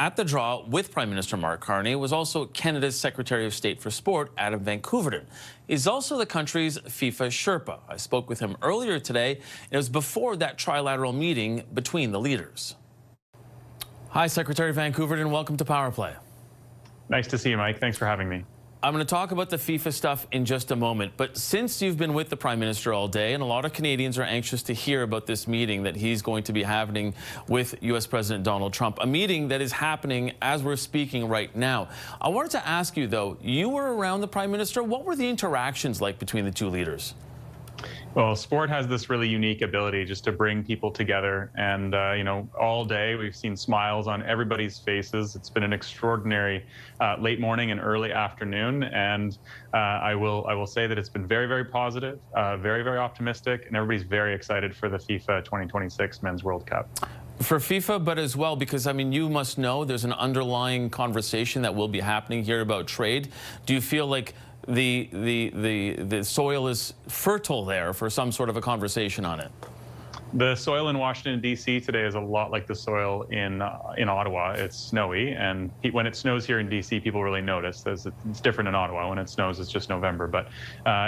at the draw with Prime Minister Mark Carney was also Canada's Secretary of State for Sport, Sport Van Koeverden. He's also the country's FIFA Sherpa. I spoke with him earlier today, and it was before that trilateral meeting between the leaders. Hi, Secretary Van Koeverden. Welcome to Power Play. Nice to see you, Mike. Thanks for having me. I'm going to talk about the FIFA stuff in just a moment, but since you've been with the Prime Minister all day, and a lot of Canadians are anxious to hear about this meeting that he's going to be having with U.S. President Donald Trump, a meeting that is happening as we're speaking right now. I wanted to ask you, though, you were around the Prime Minister. What were the interactions like between the two leaders? Well, sport has this really unique ability just to bring people together. And, you know, all day we've seen smiles on everybody's faces. It's been an extraordinary late morning and early afternoon. And I will say that it's been very, very positive, very, very optimistic. And everybody's very excited for the FIFA 2026 Men's World Cup. For FIFA, but as well, because, I mean, you must know there's an underlying conversation that will be happening here about trade. Do you feel like the soil is fertile there for some sort of a conversation on it? The soil in Washington, D.C. today is a lot like the soil in Ottawa. It's snowy, and when it snows here in D.C., people really notice. It's different in Ottawa. When it snows, it's just November. But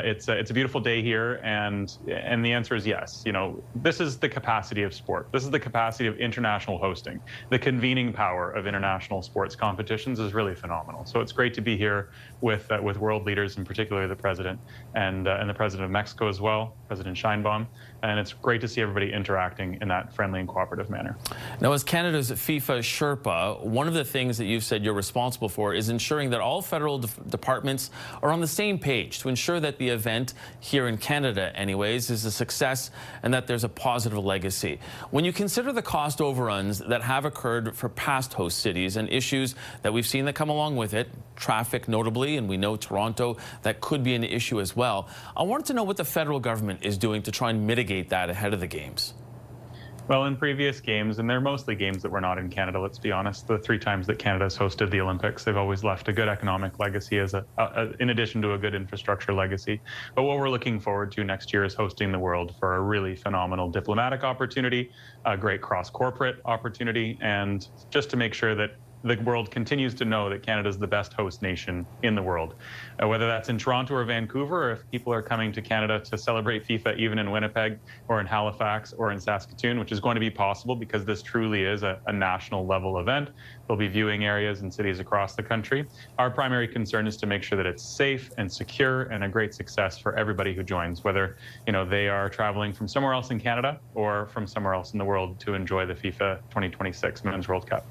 it's a beautiful day here, and the answer is yes. You know, this is the capacity of sport. This is the capacity of international hosting. The convening power of international sports competitions is really phenomenal. So it's great to be here with world leaders, in particular the president and the president of Mexico as well, President Sheinbaum. And it's great to see everybody interacting in that friendly and cooperative manner. Now, as Canada's FIFA Sherpa, one of the things that you've said you're responsible for is ensuring that all federal departments are on the same page to ensure that the event here in Canada, anyways, is a success and that there's a positive legacy. When you consider the cost overruns that have occurred for past host cities and issues that we've seen that come along with it, traffic notably, and we know Toronto, that could be an issue as well, I wanted to know what the federal government is doing to try and mitigate that ahead of the games. Well, in previous games, and they're mostly games that were not in Canada, let's be honest, the 3 times that Canada's hosted the Olympics, they've always left a good economic legacy as in addition to a good infrastructure legacy. But what we're looking forward to next year is hosting the world for a really phenomenal diplomatic opportunity, a great cross-corporate opportunity, and just to make sure that the world continues to know that Canada is the best host nation in the world. Whether that's in Toronto or Vancouver, or if people are coming to Canada to celebrate FIFA even in Winnipeg or in Halifax or in Saskatoon, which is going to be possible because this truly is a national level event. There'll be viewing areas in cities across the country. Our primary concern is to make sure that it's safe and secure and a great success for everybody who joins, whether they are traveling from somewhere else in Canada or from somewhere else in the world to enjoy the FIFA 2026 Men's World Cup.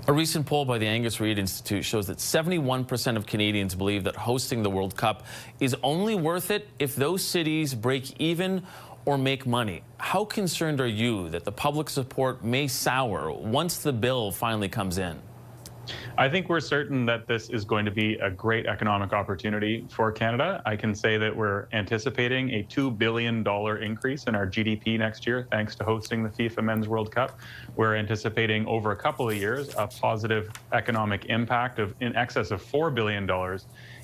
A recent poll by the Angus Reid Institute shows that 71% of Canadians believe that hosting the World Cup is only worth it if those cities break even or make money. How concerned are you that the public support may sour once the bill finally comes in? I think we're certain that this is going to be a great economic opportunity for Canada. I can say that we're anticipating a $2 billion increase in our GDP next year, thanks to hosting the FIFA Men's World Cup. We're anticipating over a couple of years a positive economic impact of in excess of $4 billion.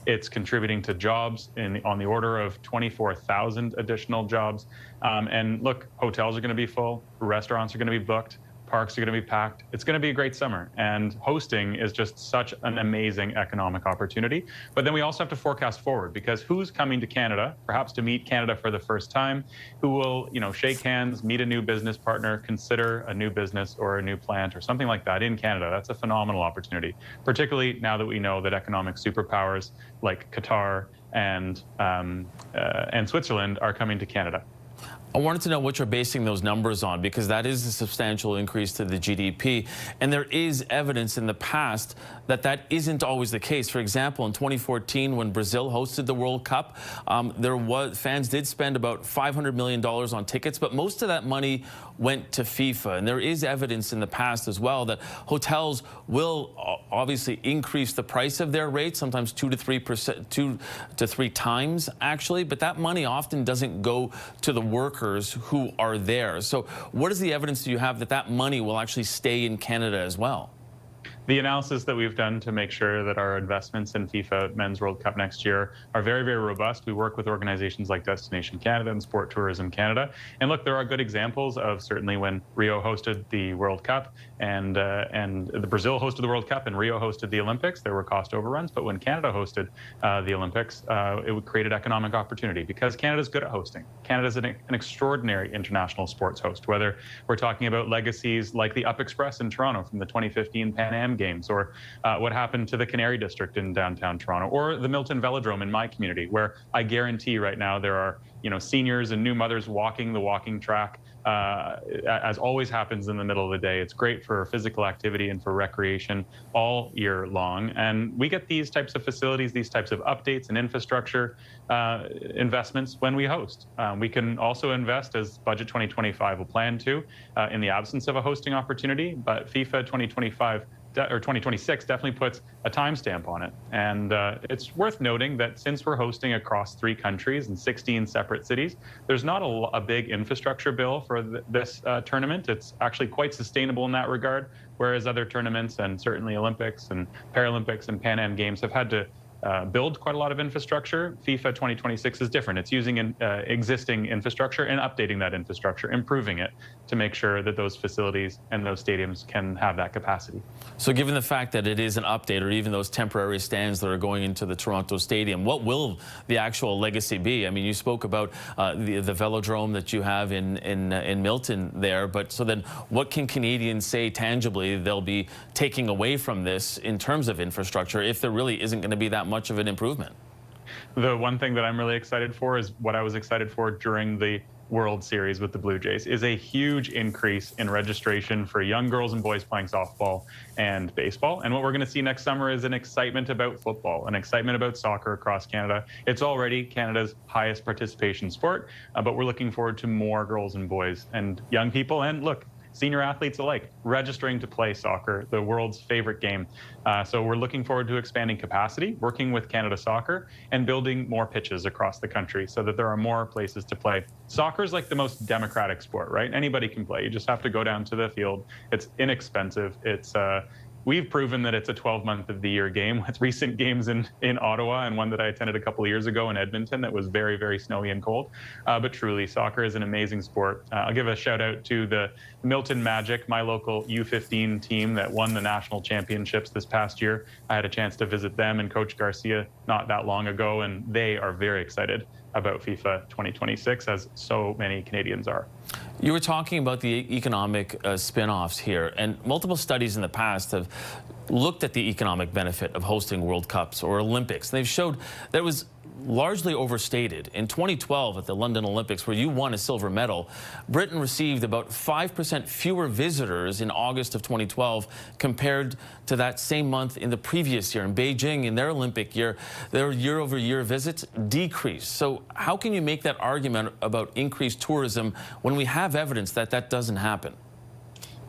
It's contributing to jobs on the order of 24,000 additional jobs. And look, hotels are going to be full, restaurants are going to be booked, parks are going to be packed. It's going to be a great summer, and hosting is just such an amazing economic opportunity. But then we also have to forecast forward, because who's coming to Canada, perhaps to meet Canada for the first time, who will, shake hands, meet a new business partner, consider a new business or a new plant or something like that in Canada. That's a phenomenal opportunity, particularly now that we know that economic superpowers like Qatar and Switzerland are coming to Canada. I wanted to know what you're basing those numbers on, because that is a substantial increase to the GDP. And there is evidence in the past that that isn't always the case. For example, in 2014, when Brazil hosted the World Cup, fans did spend about $500 million on tickets, but most of that money went to FIFA. And there is evidence in the past as well that hotels will obviously increase the price of their rates, sometimes 2 to 3 times actually, but that money often doesn't go to the workers who are there. So what is the evidence do you have that that money will actually stay in Canada as well? The analysis that we've done to make sure that our investments in FIFA Men's World Cup next year are very, very robust. We work with organizations like Destination Canada and Sport Tourism Canada. And look, there are good examples of certainly when Rio hosted the World Cup and the Brazil hosted the World Cup and Rio hosted the Olympics, there were cost overruns. But when Canada hosted the Olympics, it created economic opportunity because Canada's good at hosting. Canada's an extraordinary international sports host, whether we're talking about legacies like the Up Express in Toronto from the 2015 Pan Am Games, or what happened to the Canary District in downtown Toronto, or the Milton Velodrome in my community, where I guarantee right now there are seniors and new mothers walking the walking track, as always happens in the middle of the day. It's great for physical activity and for recreation all year long. And we get these types of facilities, these types of updates and infrastructure investments when we host. We can also invest, as Budget 2025 will plan to, in the absence of a hosting opportunity, but FIFA 2025 or 2026 definitely puts a timestamp on it. And it's worth noting that since we're hosting across 3 countries and 16 separate cities, there's not a big infrastructure bill for this tournament. It's actually quite sustainable in that regard, whereas other tournaments and certainly Olympics and Paralympics and Pan Am Games have had to build quite a lot of infrastructure. FIFA 2026 is different. It's using existing infrastructure and updating that infrastructure, improving it to make sure that those facilities and those stadiums can have that capacity. So given the fact that it is an update, or even those temporary stands that are going into the Toronto Stadium, what will the actual legacy be? I mean, you spoke about the velodrome that you have in Milton there, but so then what can Canadians say tangibly they'll be taking away from this in terms of infrastructure if there really isn't going to be that much of an improvement? The one thing that I'm really excited for is what I was excited for during the World Series with the Blue Jays, is a huge increase in registration for young girls and boys playing softball and baseball. And what we're going to see next summer is an excitement about football, an excitement about soccer across Canada. It's already Canada's highest participation sport, but we're looking forward to more girls and boys and young people, and look, senior athletes alike, registering to play soccer, the world's favorite game. So we're looking forward to expanding capacity, working with Canada Soccer, and building more pitches across the country so that there are more places to play. Soccer is like the most democratic sport, right? Anybody can play. You just have to go down to the field. It's inexpensive. We've proven that it's a 12-month of the year game, with recent games in Ottawa and one that I attended a couple of years ago in Edmonton that was very, very snowy and cold. But truly, soccer is an amazing sport. I'll give a shout out to the Milton Magic, my local U15 team that won the national championships this past year. I had a chance to visit them and Coach Garcia not that long ago, and they are very excited about FIFA 2026, as so many Canadians are. You were talking about the economic spin-offs here, and multiple studies in the past have looked at the economic benefit of hosting World Cups or Olympics. They've showed that it was largely overstated. In 2012 at the London Olympics, where you won a silver medal, Britain received about 5% fewer visitors in August of 2012 compared to that same month in the previous year. In Beijing, in their Olympic year, their year-over-year visits decreased. So how can you make that argument about increased tourism when we have evidence that that doesn't happen?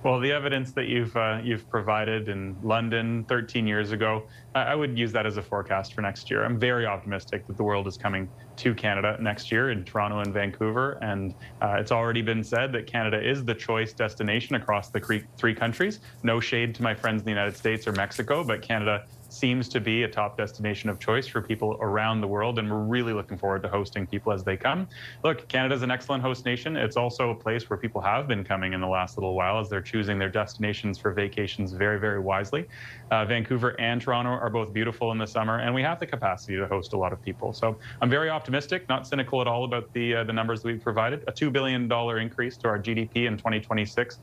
Well, the evidence that you've provided in London 13 years ago, I would use that as a forecast for next year. I'm very optimistic that the world is coming to Canada next year in Toronto and Vancouver, and it's already been said that Canada is the choice destination across the 3 countries. No shade to my friends in the United States or Mexico, but Canada seems to be a top destination of choice for people around the world, and we're really looking forward to hosting people as they come. Look, Canada's an excellent host nation. It's also a place where people have been coming in the last little while as they're choosing their destinations for vacations very, very wisely. Vancouver and Toronto are both beautiful in the summer, and we have the capacity to host a lot of people. So I'm very optimistic, not cynical at all about the numbers that we've provided. A $2 billion increase to our GDP in 2026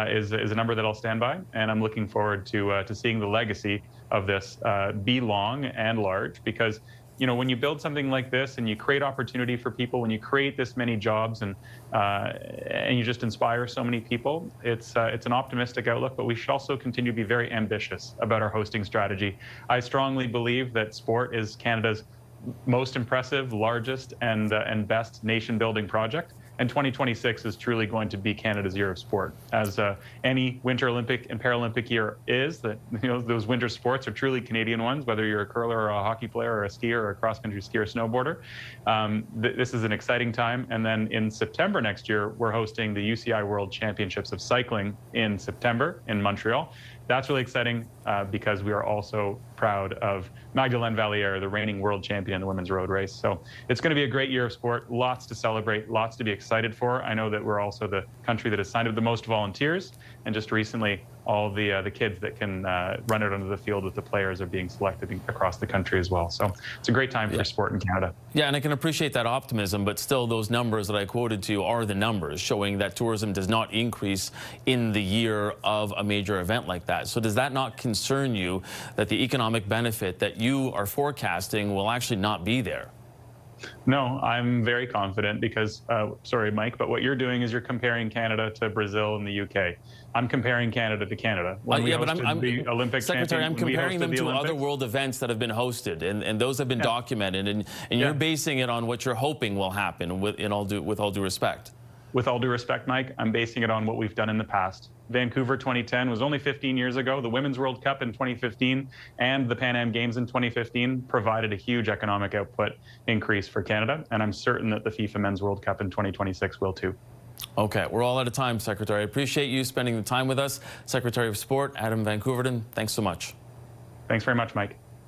is a number that I'll stand by, and I'm looking forward to seeing the legacy of this be long and large, because when you build something like this and you create opportunity for people, when you create this many jobs and you just inspire so many people, it's an optimistic outlook, but we should also continue to be very ambitious about our hosting strategy. I strongly believe that sport is Canada's most impressive, largest, and best nation-building project. And 2026 is truly going to be Canada's year of sport, as any Winter Olympic and Paralympic year is. That those winter sports are truly Canadian ones, whether you're a curler or a hockey player or a skier or a cross-country skier or snowboarder. This is an exciting time. And then in September next year, we're hosting the UCI World Championships of Cycling in September in Montreal. that's really exciting because we are also proud of Magdalene Valliere, the reigning world champion in the women's road race. So it's going to be a great year of sport, lots to celebrate, lots to be excited for. I know that we're also the country that has signed up the most volunteers, and just recently all the kids that can run out onto the field with the players are being selected across the country as well. So it's a great time for sport in Canada. Yeah, and I can appreciate that optimism, but still those numbers that I quoted to you are the numbers showing that tourism does not increase in the year of a major event like that. So does that not concern you that the economic benefit that you are forecasting will actually not be there? No, I'm very confident because, sorry, Mike, but what you're doing is you're comparing Canada to Brazil and the UK. I'm comparing Canada to Canada. When we hosted the Olympic Secretary, I'm comparing them to other world events that have been hosted, and those have been documented, and you're basing it on what you're hoping will happen, with all due respect. With all due respect, Mike, I'm basing it on what we've done in the past. Vancouver 2010 was only 15 years ago. The Women's World Cup in 2015 and the Pan Am Games in 2015 provided a huge economic output increase for Canada, and I'm certain that the FIFA Men's World Cup in 2026 will too. Okay, we're all out of time, Secretary. I appreciate you spending the time with us. Secretary of Sport, Adam Van Koeverden, thanks so much. Thanks very much, Mike.